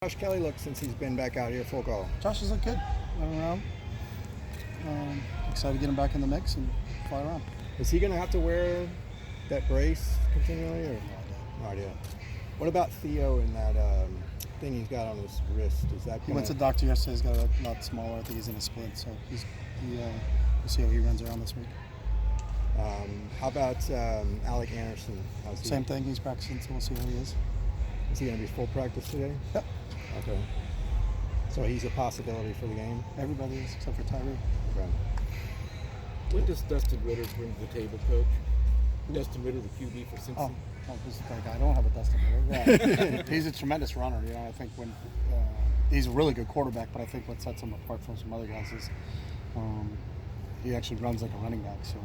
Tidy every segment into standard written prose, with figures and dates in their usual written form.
Josh Kelly look since he's been back out here full go? Josh has looked good running around. Excited to get him back in the mix and fly around. Is he going to have to wear that brace continually, or no idea? What about Theo and that thing he's got on his wrist? Is that He went to the doctor yesterday. He's got a lot smaller. I think he's in a splint, so we'll see how he runs around this week. How about Alec Anderson? How's he? Same thing. He's practicing, so we'll see how he is. Is he going to be full practice today? Yep. Okay. So he's a possibility for the game? Everybody is, except for Tyree. Okay. What does Dustin Ritter bring to the table, Coach? Dustin Ritter, the QB for Cincinnati. I don't have a Dustin Ritter. Yeah. He's a tremendous runner. You know, I think when he's a really good quarterback, but I think what sets him apart from some other guys is he actually runs like a running back. So,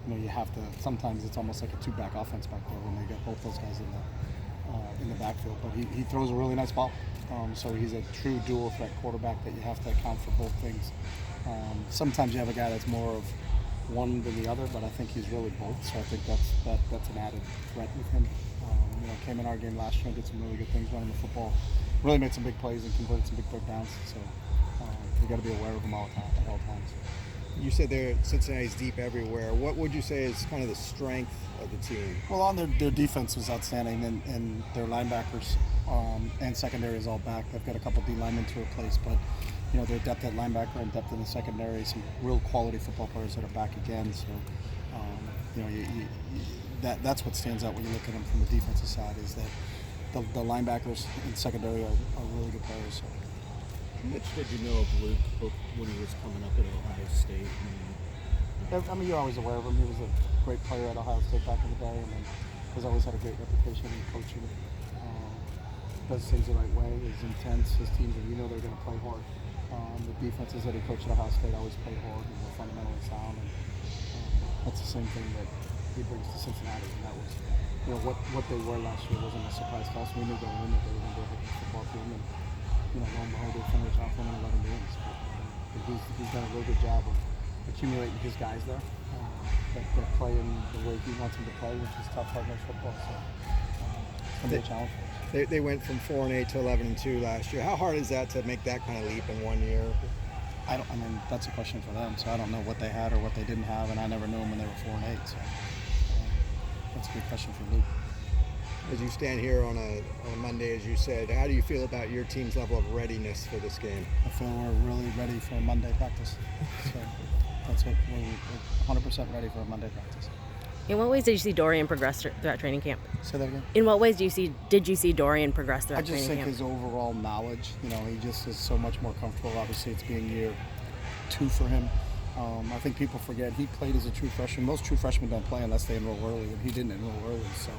you know, you have to. Sometimes it's almost like a two-back offense back there when they get both those guys in the backfield. But he throws a really nice ball. So he's a true dual threat quarterback that you have to account for both things. Sometimes you have a guy that's more of one than the other, but I think he's really both. So I think that's an added threat with him. You know, came in our game last year and did some really good things running the football. Really made some big plays and converted some big third downs. So you got to be aware of him at all times. You said Cincinnati's deep everywhere. What would you say is kind of the strength of the team? Well, on their defense was outstanding, and their linebackers and secondary is all back. They've got a couple D linemen to replace, but you know, their depth at linebacker and depth in the secondary, some real quality football players that are back again. So, you know, that's what stands out when you look at them from the defensive side is that the linebackers and secondary are really good players. So. How much did you know of Luke when he was coming up at Ohio State? I mean, you're always aware of him. He was a great player at Ohio State back in the day, and then has always had a great reputation in coaching. Does things the right way. Is intense. His teams, you know, they're going to play hard. The defenses that he coached at Ohio State always play hard and they're fundamentally sound. And that's the same thing that he brings to Cincinnati. And that was, you know, what they were last year wasn't a surprise to us. We knew going in that they were going to be a heck of a football team. And you know, lo and behold, they finished off winning 11 games. But he's done a really good job of accumulating his guys there. That play in the way he wants them to play, which is tough, hard-nosed football. So it's going to be a challenge for us. They went from 4-8 to 11-2 last year. How hard is that to make that kind of leap in 1 year? I mean, that's a question for them. So I don't know what they had or what they didn't have, and I never knew them when they were 4-8. So that's a good question for Luke. As you stand here on a Monday, as you said, how do you feel about your team's level of readiness for this game? I feel we're really ready for a Monday practice. So that's what we're 100% ready for a Monday practice. In what ways did you see Dorian progress throughout training camp? Say that again? In what ways did you see Dorian progress throughout training camp? I just think his overall knowledge, you know, he just is so much more comfortable. Obviously, it's being year 2 for him. I think people forget he played as a true freshman. Most true freshmen don't play unless they enroll early, and he didn't enroll early. So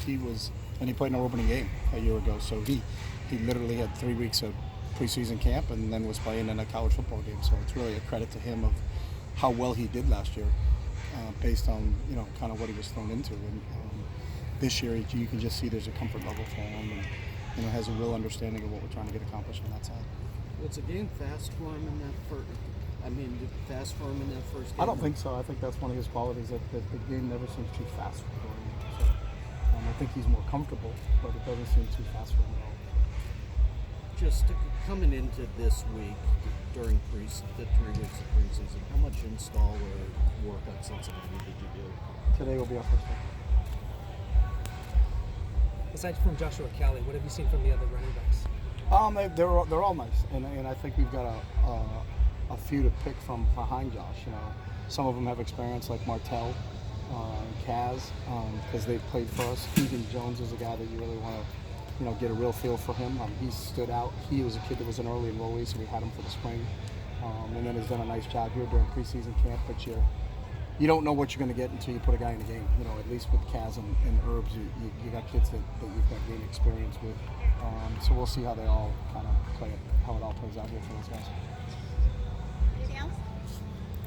he was, and he played in our opening game a year ago. So he literally had 3 weeks of preseason camp and then was playing in a college football game. So it's really a credit to him of how well he did last year. Based on, you know, kind of what he was thrown into, and this year you can just see there's a comfort level for him, and you know, has a real understanding of what we're trying to get accomplished on that side. Was the game fast for him in that first? Fast for him in that first game? I don't think so. I think that's one of his qualities that the game never seems too fast for him. So I think he's more comfortable, but it doesn't seem too fast for him at all. Just coming into this week during the 3 weeks of preseason, how much install or work on Cincinnati did you do? Today will be our first day. Aside from Joshua Kelly, what have you seen from the other running backs? They're all nice, and I think we've got a few to pick from behind Josh. You know, some of them have experience like Martell, Kaz, because they've played for us. Keegan Jones is a guy that you really want to, you know, get a real feel for him. He stood out. He was a kid that was an early enrollee, so we had him for the spring, and then has done a nice job here during preseason camp. But you don't know what you're going to get until you put a guy in the game. You know, at least with Kaz and Herbs, you got kids that you've got game experience with. So we'll see how they all kind of play it, how it all plays out here for those guys.